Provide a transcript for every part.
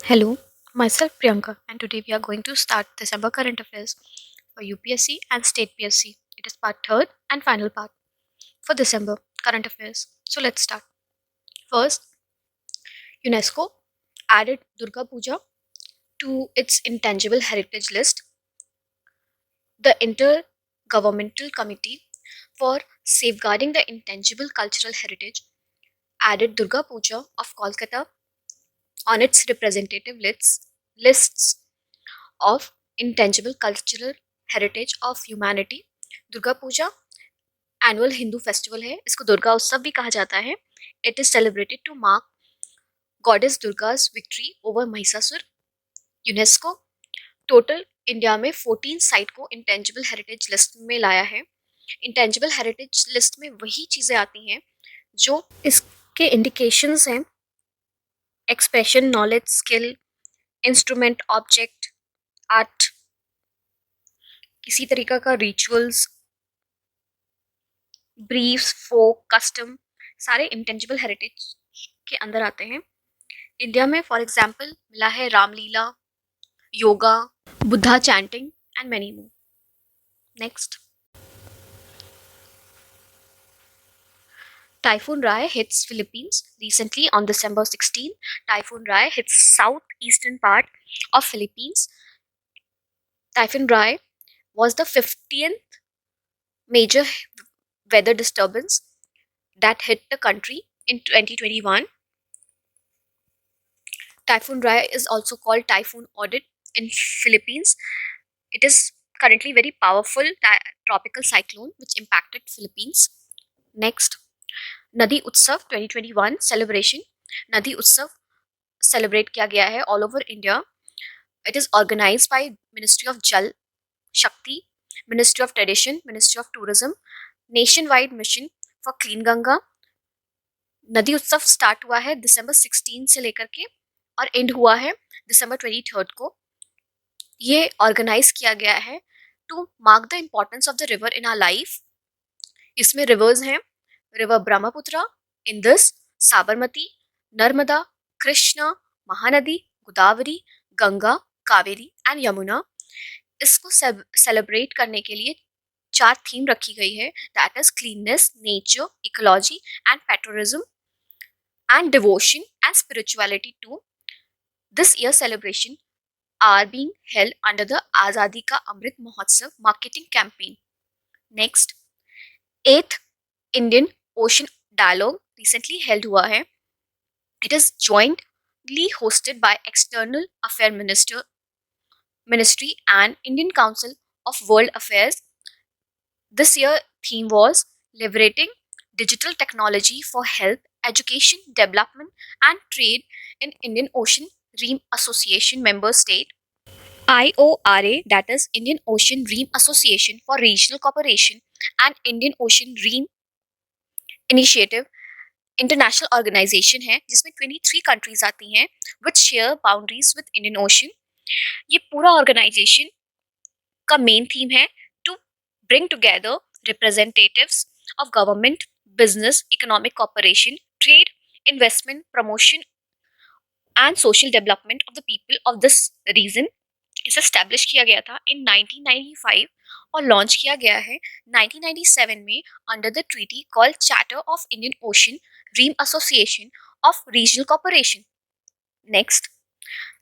Hello, myself Priyanka, and today we are going to start December current affairs for UPSC and State PSC. It is part third and final part for December current affairs. So let's start. First, UNESCO added Durga Puja to its intangible heritage list. The Intergovernmental Committee for Safeguarding the Intangible Cultural Heritage added Durga Puja of Kolkata on its representative lists of intangible cultural heritage of humanity. Durga Puja annual Hindu festival है, इसको दुर्गा उत्सव भी कहा जाता है. It is celebrated to mark goddess Durga's victory over Mahishasura. UNESCO total India में 14 site को intangible heritage list में लाया है. इंटेंजिबल हेरिटेज लिस्ट में वही चीजें आती हैं जो इसके इंडिकेशंस हैं: expression, knowledge, skill, instrument, object, art, किसी तरीका का रिचुअल्स, ब्रीफ्स, फोक, कस्टम, सारे इंटेंजिबल हेरिटेज के अंदर आते हैं. इंडिया में फॉर एग्जाम्पल मिला है Ramlila, yoga, Buddha chanting and many more. Next, Typhoon Rai hits Philippines. Recently, on December 16, Typhoon Rai hits southeastern part of Philippines. Typhoon Rai was the 50th major weather disturbance that hit the country in 2021. Typhoon Rai is also called Typhoon Audit in Philippines. It is currently very powerful tropical cyclone which impacted Philippines. Next, नदी उत्सव 2021 celebration. नदी उत्सव celebrate किया गया है all over India. It is organised by ministry of Jal Shakti, ministry of tradition, ministry of tourism, nationwide mission for clean Ganga. Nadi Utsav start हुआ है दिसंबर 16 से लेकर के और एंड हुआ है दिसंबर 23 को. ये ऑर्गेनाइज किया गया है to mark the importance of the river in our life. इसमें रिवर्स हैं: रिवर ब्रह्मपुत्र, इंदस, साबरमती, नर्मदा, कृष्णा, महानदी, गोदावरी, गंगा, कावेरी एंड यमुना. इसको सेलिब्रेट करने के लिए 4 थीम रखी गई है, that is cleanliness, nature, ecology and patriotism and devotion and spirituality too. This year celebration are being held under the Azadi ka Amrit Mahotsav marketing campaign. Next, 8th Indian Ocean Dialogue recently held हुआ है. It is jointly hosted by external affair ministry and Indian Council of World Affairs. This year theme was liberating digital technology for health, education, development and trade in Indian Ocean Rim association member state. IORA, that is Indian Ocean Ream Association for Regional Cooperation, and Indian Ocean Ream initiative international organisation है जिसमें 23 countries आती हैं which share boundaries with Indian Ocean. ये पूरा organisation का main theme है to bring together representatives of government, business, economic cooperation, trade, investment, promotion and social development of the people of this region. इसे establish किया गया था इन 1995 और launch किया गया है 1997 में under the treaty called Charter of Indian Ocean Rim Association of Regional Cooperation. Next,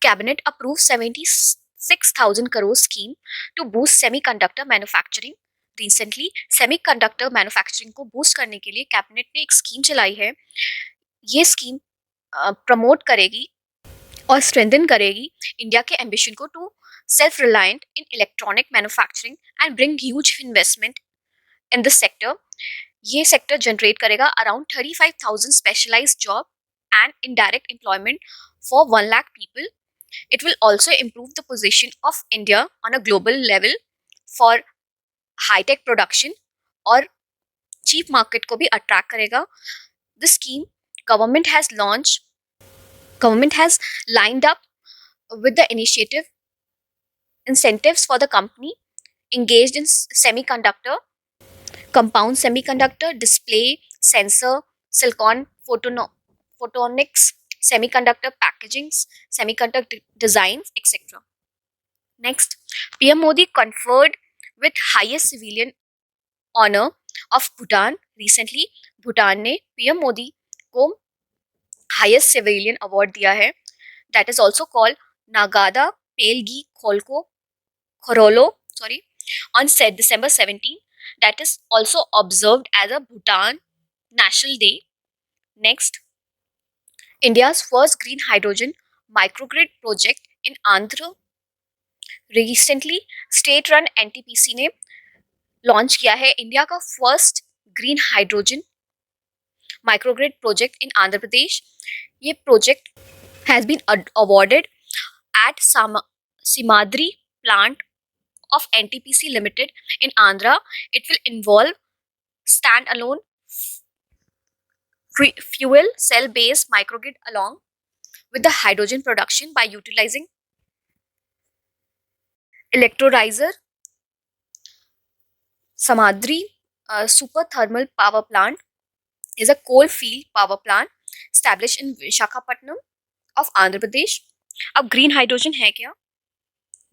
cabinet approve 76,000 crore scheme to boost semiconductor manufacturing. Recently semiconductor manufacturing को बूस्ट करने के लिए कैबिनेट ने एक स्कीम चलाई है. ये स्कीम प्रमोट करेगी और स्ट्रेंथन करेगी इंडिया के एम्बिशन को to self-reliant in electronic manufacturing and bring huge investment in this sector. ये sector generate करेगा around 35,000 specialized job and indirect employment for 1 lakh people. It will also improve the position of India on a global level for high-tech production और cheap market को भी attract करेगा. This scheme government has lined up with the initiative incentives for the company engaged in semiconductor, compound semiconductor, display, sensor, silicon, photonics, semiconductor packagings, semiconductor designs, etc. Next, PM Modi conferred with highest civilian honor of Bhutan. Recently, Bhutan ने PM Modi को highest civilian award दिया है. That is also called Nagada Pelgi Kholko Khorolo. Sorry, on said December 17. That is also observed as a Bhutan National Day. Next, India's first green hydrogen microgrid project in Andhra. Recently, state-run NTPC ने launch किया है India का first green hydrogen microgrid project in Andhra Pradesh. ये project has been awarded at Simadri plant of NTPC Limited in Andhra. It will involve standalone fuel cell based microgrid along with the hydrogen production by utilizing electrolyzer. Samadri super thermal power plant is a coal field power plant established in Visakhapatnam of Andhra Pradesh. अब green hydrogen है क्या?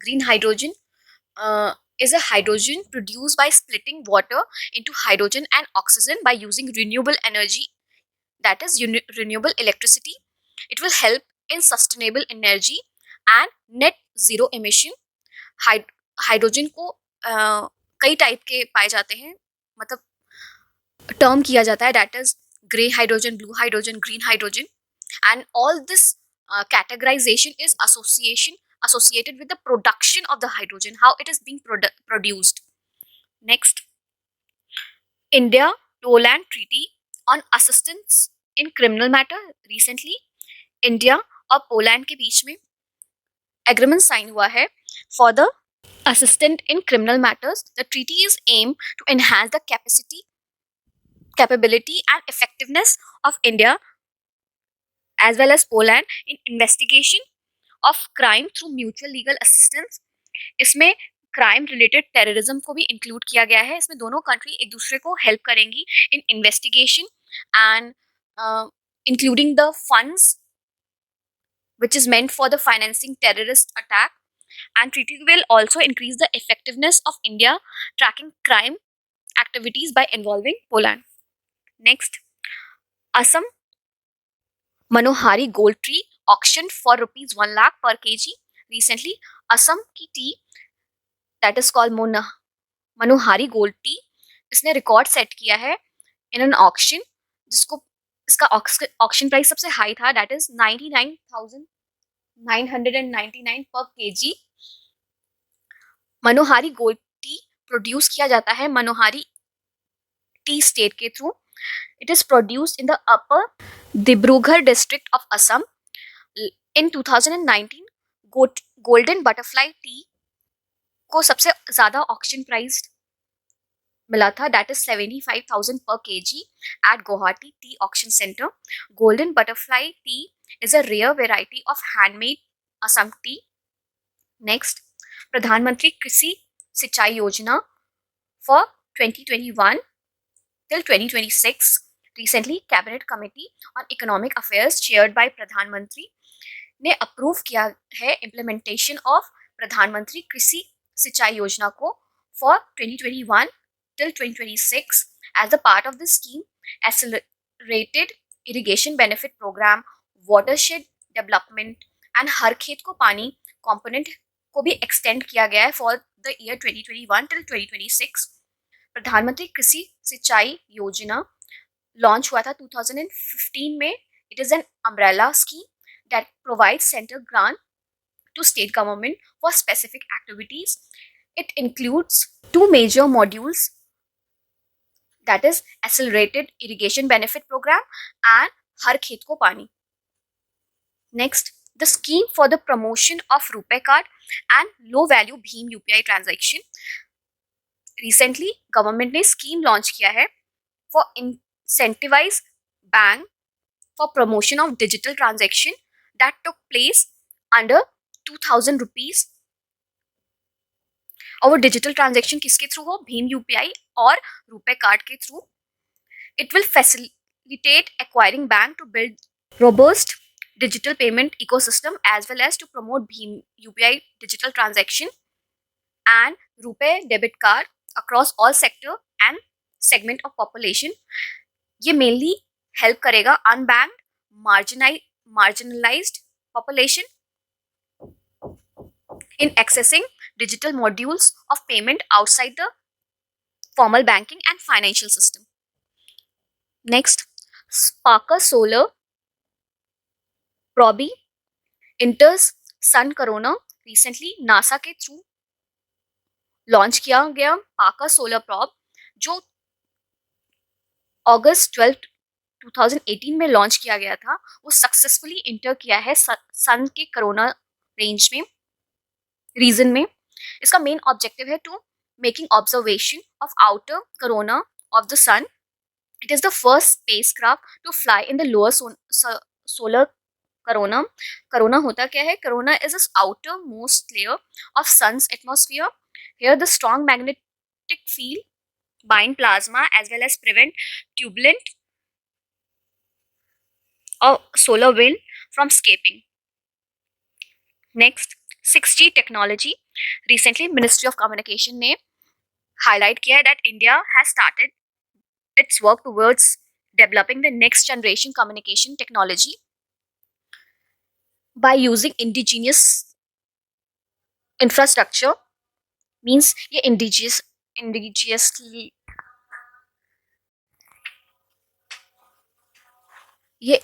Green hydrogen is a hydrogen produced by splitting water into hydrogen and oxygen by using renewable energy, that is renewable electricity. It will help in sustainable energy and net zero emission. Hydrogen को कई type के पाए जाते हैं, मतलब term किया जाता है, that is grey hydrogen, blue hydrogen, green hydrogen, and all this categorization is associated with the production of the hydrogen, how it is being produced. Next, India Poland Treaty on Assistance in Criminal Matter. Recently, India और Poland के बीच में agreement sign हुआ है for the assistance in criminal matters. The treaty is aimed to enhance the capability and effectiveness of India as well as Poland in investigation of crime through mutual legal assistance. इसमें crime related terrorism को भी include किया गया है. इसमें दोनों country एक दूसरे को हेल्प करेंगी इन investigation and including the funds which is meant for the financing terrorist attack. And treaty will also increase the effectiveness of India tracking crime activities by involving Poland. Next, Assam Manohari gold tree auctioned for rupees 1 lakh per kg. Recently, Assam की tea that is called Manohari gold tea, इसने record set किया है in an auction, जिसको इसका auction price सबसे high था, that is 99,999 per KG. Manohari gold tea produce किया जाता है मनोहारी टी स्टेट के through. It is produced in the upper Dibrugarh district of Assam. In 2019 golden butterfly tea को सबसे ज्यादा ऑक्शन प्राइस मिला था, that is 75,000 per kg at Guwahati Tea Auction Center. Golden butterfly tea is a rare variety of handmade Assam tea. Next, Pradhan Mantri Krisi Sinchai Yojana for 2021 till 2026. Recently, Cabinet Committee on Economic Affairs chaired by Pradhan Mantri ने approve किया है implementation of प्रधान मंत्री कृषि सिंचाई योजना को for 2021 till 2026 as a part of this scheme. Accelerated irrigation benefit program, watershed development and हर खेत को पानी component को भी extend किया गया है for the year 2021 till 2026. प्रधानमंत्री कृषि सिंचाई योजना लॉन्च हुआ था 2015 में. It is an umbrella scheme that provides center grant to state government for specific activities. It includes two major modules, that is accelerated irrigation benefit program and har khet ko pani. Next, the scheme for the promotion of RuPay card and low value Bhim UPI transaction. Recently, government ने scheme launch किया है for incentivize bank for promotion of digital transaction that took place under 2,000 rupees. और digital transaction किसके through हो? भीम UPI और RuPay card के through. It will facilitate acquiring bank to build robust digital payment ecosystem as well as to promote Bheem UPI digital transaction and Rupee debit card across all sector and segment of population. ये mainly help करेगा unbanked marginalized population in accessing digital modules of payment outside the formal banking and financial system. Next, Sparker Solar Probe enters Sun Corona. Recently NASA के through launch किया गया पाकर solar probe जो अगस्त 12 2018 में launch किया गया था, वो सक्सेसफुली इंटर किया है सन के कोरोना रेंज में रीजन में. इसका मेन ऑब्जेक्टिव है to making observation of outer corona of the sun. It is the first spacecraft to fly in the lower solar corona. Corona होता क्या है? Corona is the outermost layer of sun's atmosphere. Here the strong magnetic field bind plasma as well as prevent turbulent or solar wind from escaping. Next, 6G technology. Recently, Ministry of Communication ने highlight किया है that India has started its work towards developing the next generation communication technology by using indigenous infrastructure. Means ये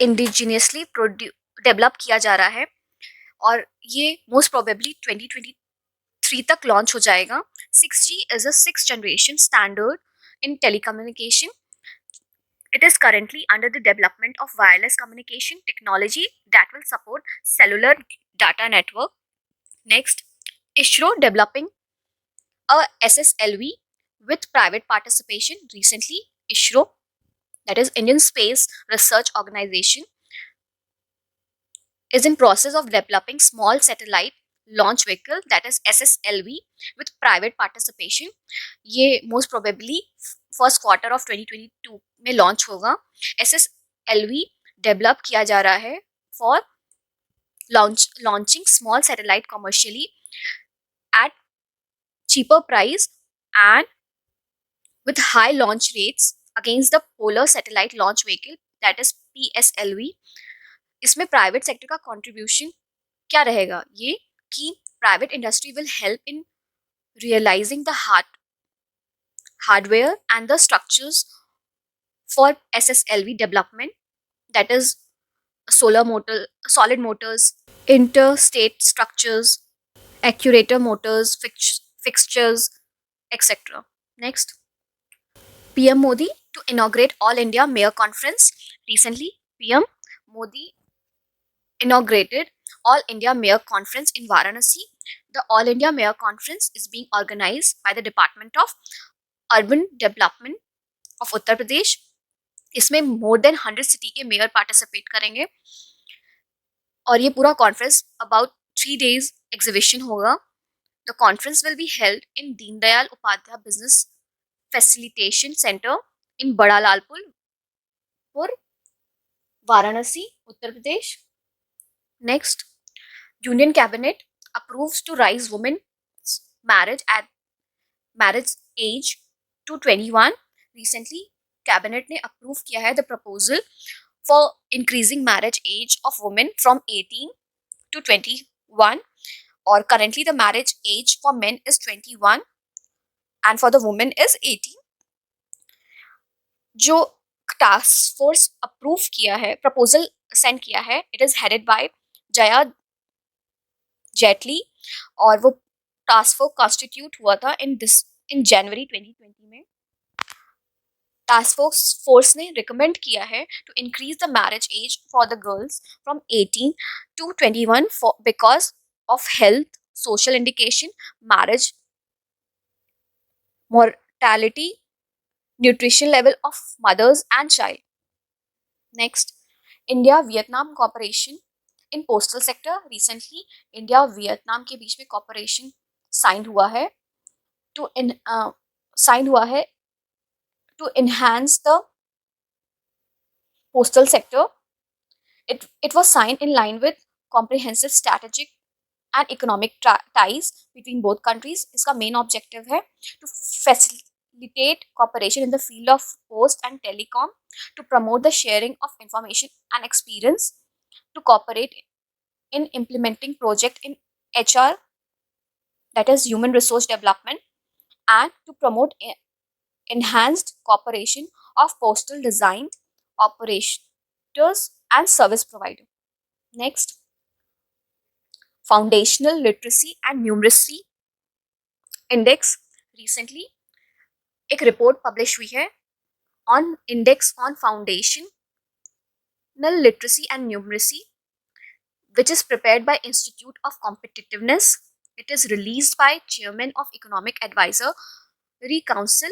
indigenously develop किया जा रहा है और ये मोस्ट प्रोबेबली 2023 तक लॉन्च हो जाएगा. 6G is a sixth generation standard in telecommunication. It is currently under the development of wireless communication technology that will support cellular data network. Next, ISRO developing a SSLV with private participation. Recently, ISRO, that is Indian Space Research Organization, is in process of developing small satellite launch vehicle, that is SSLV, with private participation. ये most probably first quarter of 2022 में launch होगा. SSLV develop किया जा रहा है for launching small satellite commercially at cheaper price and with high launch rates against the polar satellite launch vehicle, that is PSLV. इसमें private sector का contribution क्या रहेगा? ये कि private industry will help in realising the hardware and the structures for SSLV development, that is solar motor, solid motors, interstate structures, actuator motors, fixtures, etc. Next, PM Modi to inaugurate All India Mayor Conference. Recently, PM Modi inaugurated All India Mayor Conference in Varanasi. The All India Mayor Conference is being organized by the Department of Urban Development of Uttar Pradesh. इसमें more than 100 city के mayor participate करेंगे और ये पूरा conference about 3 days exhibition होगा. The conference will be held in Deendayal Upadhyaya business facilitation centre in Bada Lalpur, Varanasi, Uttar Pradesh. Next, Union Cabinet approves to rise women's marriage age to 21. Recently, Cabinet ने approve किया है the proposal for increasing marriage age of women from 18 to 21. और currently the marriage age for men is 21 and for the women is 18. जो task force approve किया है, proposal send किया है, it is headed by Jaya Jaitley और वो task force constitute हुआ था इन जनवरी 2020 में. टास्क फोर्स ने रिकमेंड किया है to increase the marriage age for the girls from 18 to 21 because of health, social indication, marriage mortality, nutrition level of mothers and child. Next, India-Vietnam cooperation in postal sector. Recently, India-Vietnam के बीच में cooperation signed हुआ है to enhance the postal sector. It was signed in line with comprehensive strategic and economic ties between both countries. इसका main objective है to facilitate cooperation in the field of post and telecom, to promote the sharing of information and experience, to cooperate in implementing project in HR, that is human resource development, and to promote enhanced cooperation of postal designed operators and service provider. Next, foundational literacy and numeracy index. Recently एक report publish हुई है on index on foundational literacy and numeracy, which is prepared by Institute of Competitiveness. It is released by Chairman of Economic Advisory Council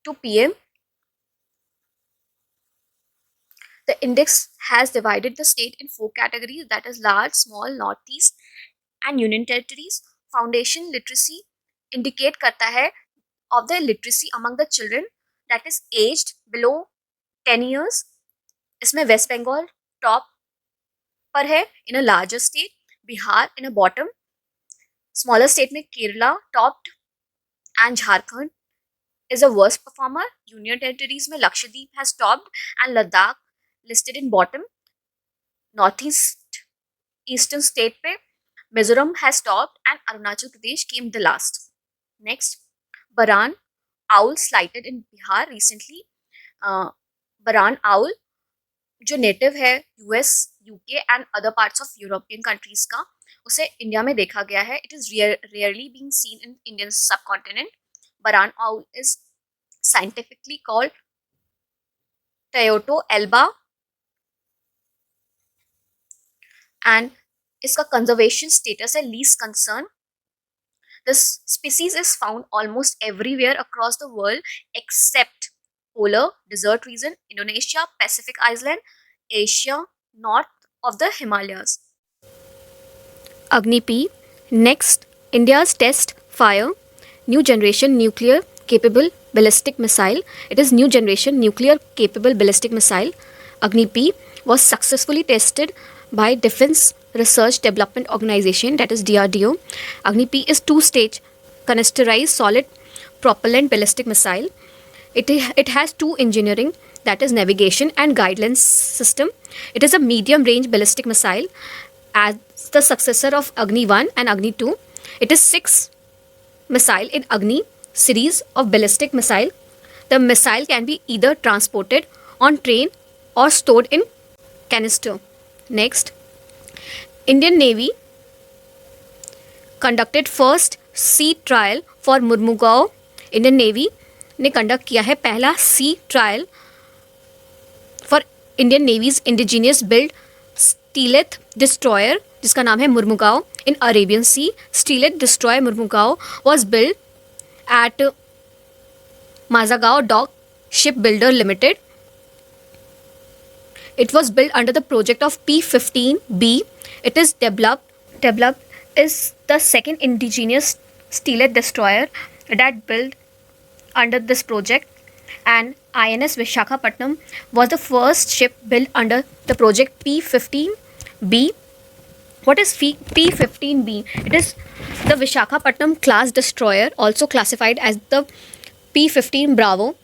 to PM. The index has divided the state in 4 categories, that is large, small, northeast and union territories. Foundation literacy indicate करता है of the literacy among the children that is aged below 10 years. इसमें West Bengal top पर है in a larger state, Bihar in a bottom, smaller state में Kerala topped and Jharkhand is a worst performer. Union territories में Lakshadweep has topped and Ladakh listed in bottom. Northeast eastern state पे Mizoram has topped and Arunachal Pradesh came the last. Next, Baran owl sighted in Bihar recently. Baran owl जो native है US, UK and other parts of European countries का, उसे India में देखा गया है. It is rarely being seen in Indian subcontinent. Baran owl is scientifically called Toyota alba and इसका conservation status है least concern. This species is found almost everywhere across the world except polar desert region, Indonesia, Pacific Island, Asia, north of the Himalayas. Agni P. Next, India's test fire new generation nuclear capable ballistic missile. It is new generation nuclear capable ballistic missile. Agni P was successfully tested by Defense Research Development Organization, that is DRDO. Agni P is 2-stage canisterized solid propellant ballistic missile. It has 2 engineering, that is navigation and guidance system. It is a medium range ballistic missile as the successor of Agni 1 and Agni 2. It is 6 missile in Agni series of ballistic missile. The missile can be either transported on train or stored in canister. Next, Indian Navy conducted first sea trial for Mormugao. Indian Navy ने conduct किया है पहला sea trial for Indian Navy's indigenous build stealth destroyer, जिसका नाम है Mormugao in Arabian Sea. Stealth destroyer Mormugao was build at Mazagaon Dock Shipbuilder Limited. It was built under the project of P-15B. It is developed is the second indigenous steelhead destroyer that built under this project, and INS Vishakhapatnam was the first ship built under the project P-15B. What is P-15B? It is the Vishakhapatnam class destroyer, also classified as the P-15 Bravo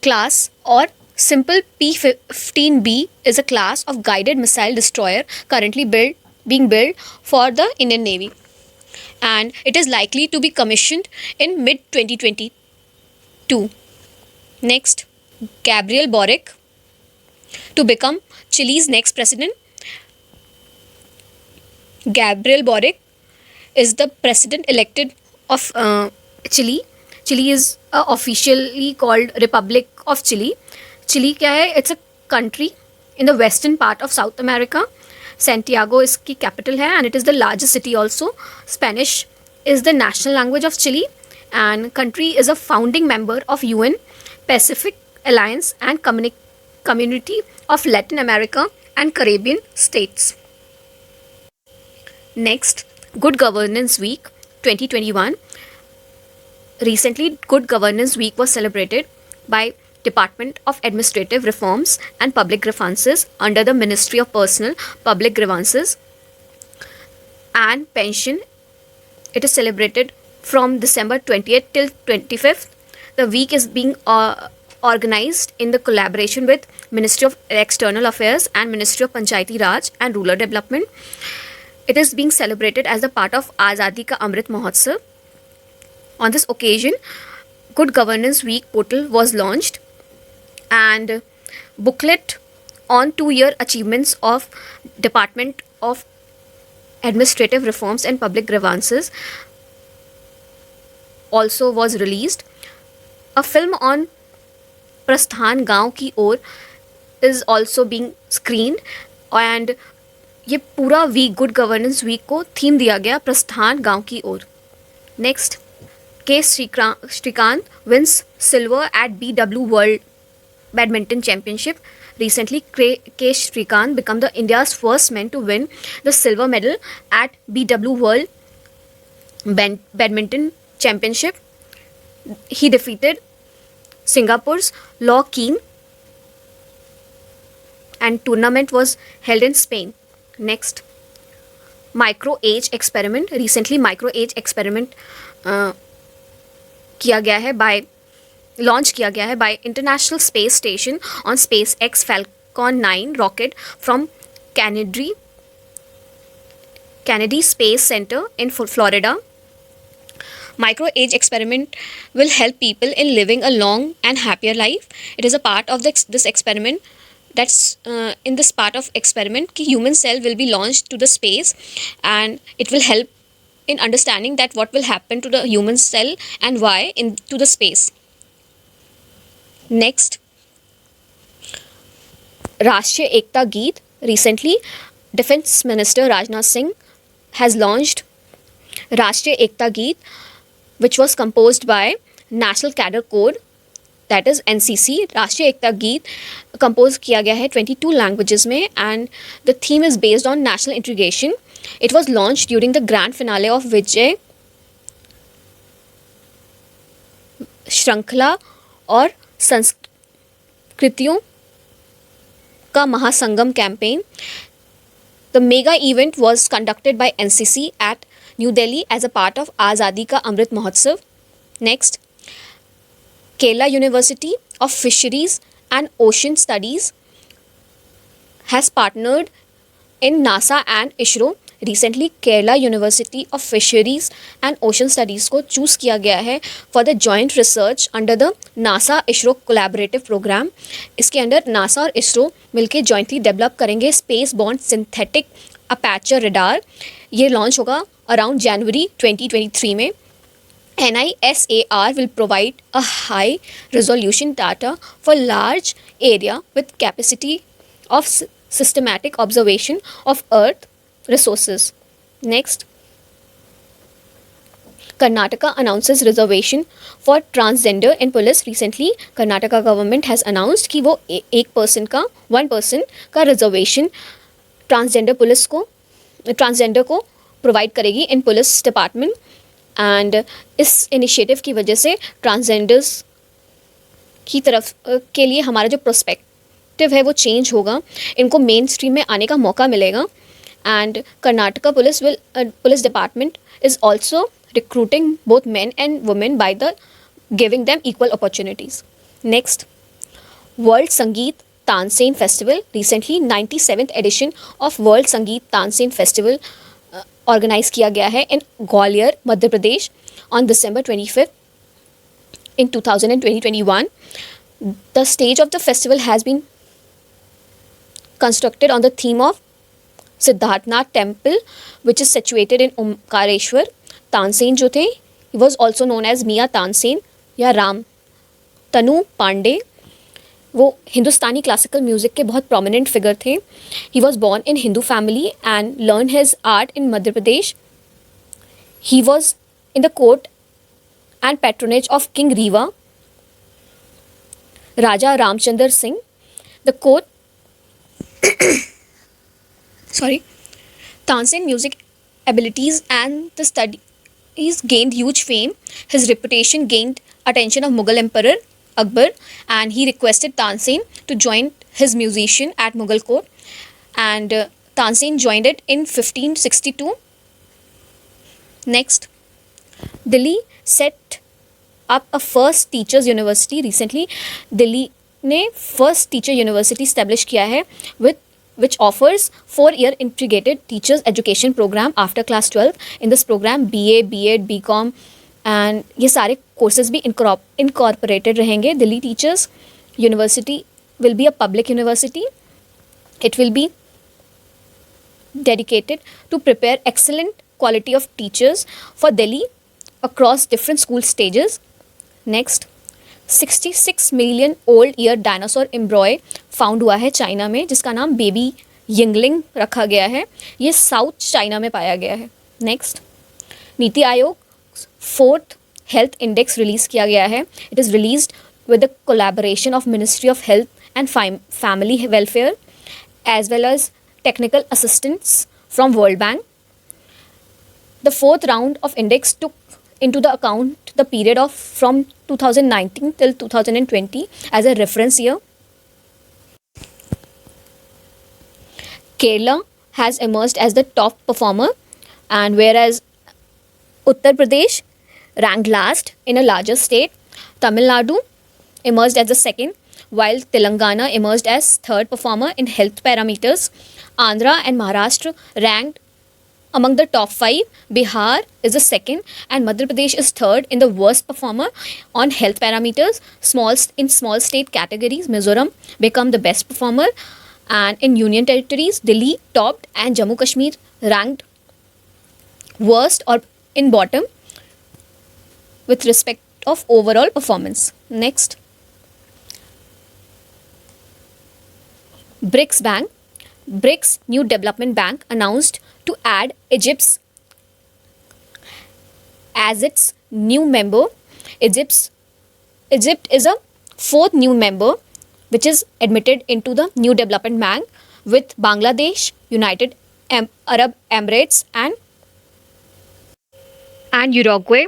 class, or simple P-15B is a class of guided missile destroyer currently being built for the Indian Navy, and it is likely to be commissioned in mid-2022. Next, Gabriel Boric to become Chile's next president. Gabriel Boric is the president elected of Chile. Chile is officially called Republic of Chile. Chile क्या है? It's a country in the western part of South America. Santiago इसकी capital है, and it is the largest city also. Spanish is the national language of Chile, and country is a founding member of UN, Pacific Alliance and Community of Latin America and Caribbean states. Next, Good Governance Week 2021. Recently, Good Governance Week was celebrated by Department of Administrative Reforms and Public Grievances under the Ministry of Personal Public Grievances and Pension. It is celebrated from December 20th till 25th. The week is being organized in the collaboration with Ministry of External Affairs and Ministry of Panchayati Raj and Rural Development. It is being celebrated as a part of Azadi Ka Amrit Mahotsav. On this occasion, Good Governance Week portal was launched and booklet on 2-year achievements of Department of Administrative Reforms and Public Grievances also was released. A film on प्रस्थान गांव की ओर is also being screened and ये पूरा week good governance week को theme दिया गया प्रस्थान गांव की ओर. नेक्स्ट, के Shrikant wins silver at BW World Badminton Championship. Recently, K. Srikanth became the India's first man to win the silver medal at BW World Badminton Championship. He defeated Singapore's Law Keen and tournament was held in Spain. Next, MicroAge experiment. Recently, MicroAge experiment किया गया है launch किया गया है bye international space station on SpaceX Falcon 9 rocket from Kennedy Space Center in Florida. MicroAge experiment will help people in living a long and happier life. It is a part of this experiment. That's in this part of experiment ki human cell will be launched to the space and it will help in understanding that what will happen to the human cell and why into the space. Next, Rashtriya Ekta Geet. Recently, Defense Minister Rajnath Singh has launched Rashtriya Ekta Geet, which was composed by National Cadre Code, that is NCC. Rashtriya Ekta Geet composed किया गया है 22 languages में and the theme is based on national integration. It was launched during the grand finale of Vijay श्रृंखला और संस्कृतियों का महासंगम campaign. The mega event was conducted by NCC at New Delhi as a part of Azadi Ka Amrit Mahotsav. Next, Kerala University of Fisheries and Ocean Studies has partnered in NASA and ISRO. Recently, Kerala University of Fisheries and Ocean Studies को choose किया गया है for the joint research under the NASA-ISRO collaborative program. इसके अंदर NASA और ISRO मिलके jointly develop करेंगे space borne synthetic aperture radar. ये launch होगा around January 2023 में. NISAR will provide a high resolution data for large area with capacity of systematic observation of Earth resources. Next, Karnataka announces reservation for transgender in police. Recently, Karnataka government has announced कि वो one person का reservation transgender को provide करेगी in police department. And इस initiative की वजह से transgenders की तरफ के लिए हमारा जो प्रोस्पेक्टिव है वो चेंज होगा, इनको मेन स्ट्रीम में आने का मौका मिलेगा. And Karnataka police department is also recruiting both men and women by the giving them equal opportunities. Next, world Sangeet Tansen festival. Recently 97th edition of world Sangeet Tansen festival organise किया गया है in Gwalior Madhya Pradesh on December 25th in 2021. The stage of the festival has been constructed on the theme of Siddharthnath temple which is situated in Omkareshwar. Tansen जो थे, he was also known as मियाँ तानसेन या राम तनु पांडे. वो हिंदुस्तानी classical music के बहुत prominent figure थे. He was born in Hindu family and learn his art in Madhya Pradesh. He was in the court and patronage of king Rewa Raja Ramchandra Singh. The court Tansen music abilities and the studies gained huge fame. His reputation gained attention of Mughal Emperor Akbar, and he requested Tansen to join his musician at Mughal court, and Tansen joined it in 1562. Next, Delhi set up a first teachers university recently. Delhi ने first teacher university establish किया है with which offers 4-year integrated teachers education program after class 12. In this program BA, B.Ed, B.Com and ये सारे courses भी incorporated रहेंगे. Delhi Teachers University will be a public university. It will be dedicated to prepare excellent quality of teachers for Delhi across different school stages. Next, 66 million old year dinosaur एम्ब्रॉय found हुआ है China में, जिसका नाम baby यिंगलिंग रखा गया है. ये south China में पाया गया है. Next, NITI Aayog 4th health index release किया गया है. It is released with the collaboration of ministry of health and family welfare as well as technical assistance from world bank. The 4th round of index took into the account the period of from 2019 till 2020 as a reference year. Kerala has emerged as the top performer, and whereas Uttar Pradesh ranked last in a larger state, Tamil Nadu emerged as the second, while Telangana emerged as third performer in health parameters. Andhra and Maharashtra ranked among the top 5. Bihar is the second, and Madhya Pradesh is third in the worst performer on health parameters. In small state categories, Mizoram become the best performer, and in union territories, Delhi topped and Jammu Kashmir ranked worst or in bottom with respect of overall performance. Next, BRICS Bank. BRICS New Development Bank announced to add Egypt as its new member. Egypt is a 4th new member which is admitted into the New Development Bank, with Bangladesh, United Arab Emirates and Uruguay.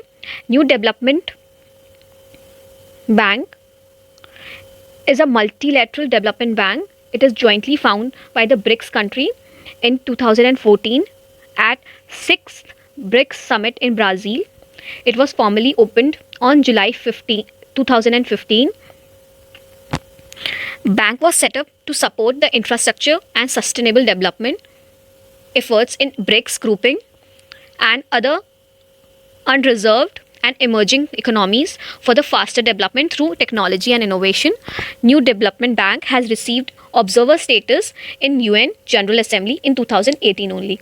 New Development Bank is a multilateral development bank. It is jointly founded by the BRICS country in 2014 at 6th BRICS Summit in Brazil. It was formally opened on July 15, 2015. Bank was set up to support the infrastructure and sustainable development efforts in BRICS grouping and other unreserved and emerging economies for the faster development through technology and innovation. New Development Bank has received observer status in UN General Assembly in 2018 only.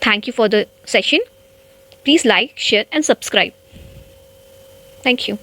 Thank you for the session. Please like, share and subscribe. Thank you.